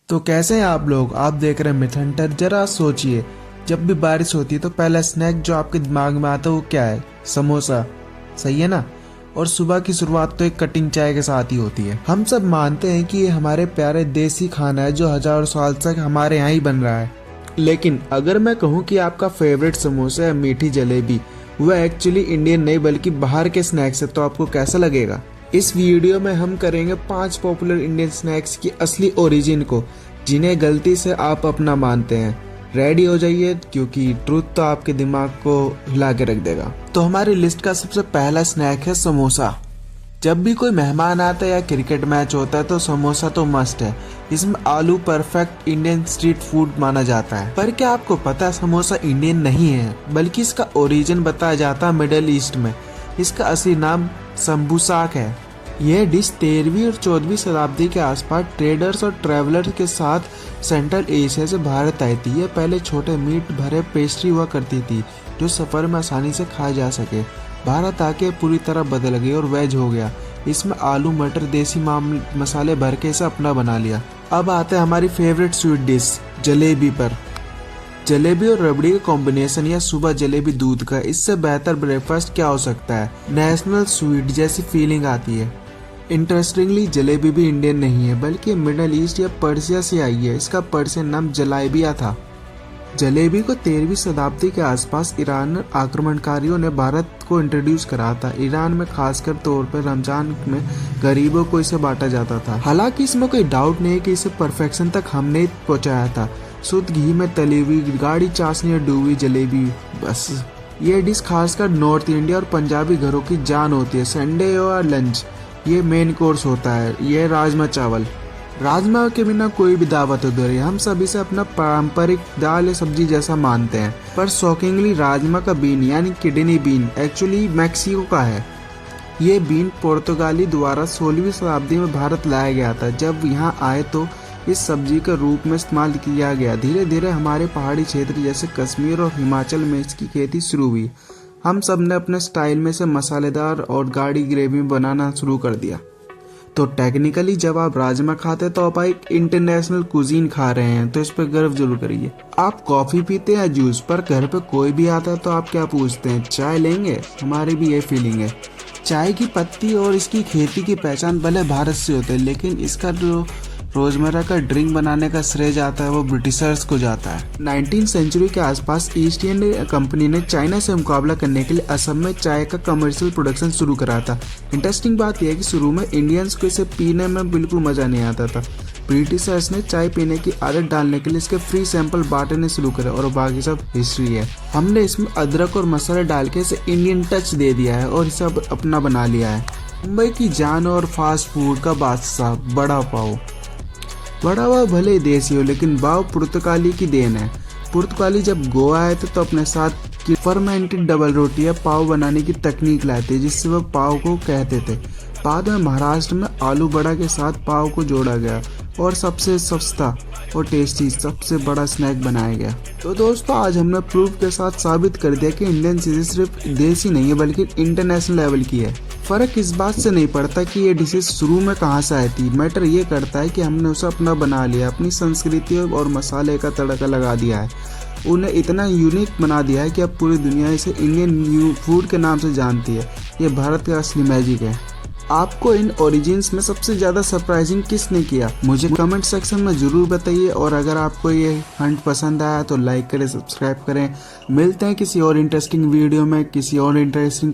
तो कैसे हैं आप लोग। आप देख रहे हैं मिथ हंटर। जरा सोचिए, जब भी बारिश होती है तो पहला स्नैक जो आपके दिमाग में आता है वो क्या है? समोसा। सही है ना। और सुबह की शुरुआत तो एक कटिंग चाय के साथ ही होती है। हम सब मानते हैं कि ये हमारे प्यारे देसी खाना है जो हजारों साल तक हमारे यहाँ ही बन रहा है। लेकिन अगर मैं कहूँ कि आपका फेवरेट समोसा या मीठी जलेबी वो एक्चुअली इंडियन नहीं बल्कि बाहर के स्नैक्स है, तो आपको कैसा लगेगा? इस वीडियो में हम करेंगे 5 पॉपुलर इंडियन स्नैक्स की असली ओरिजिन को, जिन्हें गलती से आप अपना मानते हैं। रेडी हो जाइए, क्योंकि ट्रुथ तो आपके दिमाग को हिला के रख देगा। तो हमारी लिस्ट का सबसे पहला स्नैक है समोसा। जब भी कोई मेहमान आता है या क्रिकेट मैच होता है तो समोसा तो मस्ट है। इसमें आलू परफेक्ट इंडियन स्ट्रीट फूड माना जाता है। पर क्या आपको पता है समोसा इंडियन नहीं है, बल्कि इसका ओरिजिन बताया जाता है मिडिल ईस्ट में। इसका असली नाम संबुसाक है। यह डिश 13वीं और 14वीं शताब्दी के आसपास ट्रेडर्स और ट्रैवलर्स के साथ सेंट्रल एशिया से भारत आई थी। यह पहले छोटे मीट भरे पेस्ट्री हुआ करती थी जो सफर में आसानी से खाए जा सके। भारत आके पूरी तरह बदल गई और वेज हो गया। इसमें आलू मटर देसी मसाले भर के इसे अपना बना लिया। अब आते हैं हमारी फेवरेट स्वीट डिश जलेबी पर। जलेबी और रबड़ी का कॉम्बिनेशन या सुबह जलेबी दूध का, इससे बेहतर ब्रेकफास्ट क्या हो सकता है। नेशनल स्वीट जैसी फीलिंग आती है। इंटरेस्टिंगली जलेबी भी इंडियन नहीं है बल्कि मिडिल ईस्ट या पर्सिया से आई है। इसका पर्सियन नाम जलाइबिया था। जलेबी को 13वीं शताब्दी के आसपास ईरान आक्रमणकारियों ने भारत को इंट्रोड्यूस करा था। ईरान में खासकर तौर पर रमजान में गरीबों को इसे बांटा जाता था। हालांकि इसमें कोई डाउट नहीं कि इसे परफेक्शन तक हमने पहुंचाया था। शुद्ध घी में तली हुई गाढ़ी चाशनी और डूबी जलेबी, बस। ये डिश खासकर नॉर्थ इंडिया और पंजाबी घरों की जान होती है। संडे और लंच ये मेन कोर्स होता है। ये राजमा चावल। राजमा के बिना कोई भी दावत अधूरी है। हम सभी इसे अपना पारंपरिक दाल या सब्जी जैसा मानते हैं। पर शॉकिंगली राजमा का बीन यानी किडनी बीन एक्चुअली मैक्सिको का है। ये बीन पुर्तगाली द्वारा 16वीं शताब्दी में भारत लाया गया था। जब यहाँ आए तो इस सब्जी के रूप में इस्तेमाल किया गया। धीरे धीरे हमारे पहाड़ी क्षेत्र जैसे कश्मीर और हिमाचल में इसकी खेती शुरू हुई। हम सब ने अपने स्टाइल में से मसालेदार और गाढ़ी ग्रेवी बनाना शुरू कर दिया। तो टेक्निकली जब आप राजमा खाते तो आप एक इंटरनेशनल कुजीन खा रहे हैं, तो इस पर गर्व जरूर करिए। आप कॉफी पीते हैं या जूस, पर घर पे कोई भी आता है तो आप क्या पूछते हैं? चाय लेंगे? हमारी भी ये फीलिंग है। चाय की पत्ती और इसकी खेती की पहचान भले भारत से होते हैं, लेकिन इसका जो रोजमर्रा का ड्रिंक बनाने का श्रेय जाता है वो ब्रिटिशर्स को जाता है। 19वीं सेंचुरी के आसपास ईस्ट इंडिया कंपनी ने चाइना से मुकाबला करने के लिए असम में चाय का कमर्शियल प्रोडक्शन शुरू करा था। इंटरेस्टिंग बात यह है कि शुरू में इंडियंस को इसे पीने में बिल्कुल मजा नहीं आता था। ब्रिटिशर्स ने चाय पीने की आदत डालने के लिए इसके फ्री सैंपल बांटने शुरू करे और बाकी सब हिस्ट्री है। हमने इसमें अदरक और मसाले डाल के इसे इंडियन टच दे दिया है और इसे अब अपना बना लिया है। मुंबई की जान और फास्ट फूड का बादशाह बड़ा पाव। बड़ा पाव भले ही देसी हो, लेकिन पाव पुर्तगाली की देन है। पुर्तगाली जब गोवा आए थे तो अपने साथ फर्मेंटेड डबल रोटी या पाव बनाने की तकनीक लाए थे, जिससे वह पाव को कहते थे। बाद में महाराष्ट्र में आलू बड़ा के साथ पाव को जोड़ा गया और सबसे सस्ता और टेस्टी सबसे बड़ा स्नैक बनाया गया। तो दोस्तों, आज हमने प्रूफ के साथ साबित कर दिया कि इंडियन चीजें सिर्फ देसी नहीं है बल्कि इंटरनेशनल लेवल की है। फर्क इस बात से नहीं पड़ता कि ये डिशेज शुरू में कहाँ से आई थी। मैटर ये करता है कि हमने उसे अपना बना लिया, अपनी संस्कृति और मसाले का तड़का लगा दिया है, उन्हें इतना यूनिक बना दिया है कि अब पूरी दुनिया इसे इंडियन फूड के नाम से जानती है। ये भारत का असली मैजिक है। आपको इन ओरिजिन्स में सबसे ज्यादा सरप्राइजिंग किसने किया? मुझे कमेंट सेक्शन में जरूर बताइए। और अगर आपको ये हंट पसंद आया तो लाइक करें, सब्सक्राइब करें। मिलते हैं किसी और इंटरेस्टिंग वीडियो में, किसी और इंटरेस्टिंग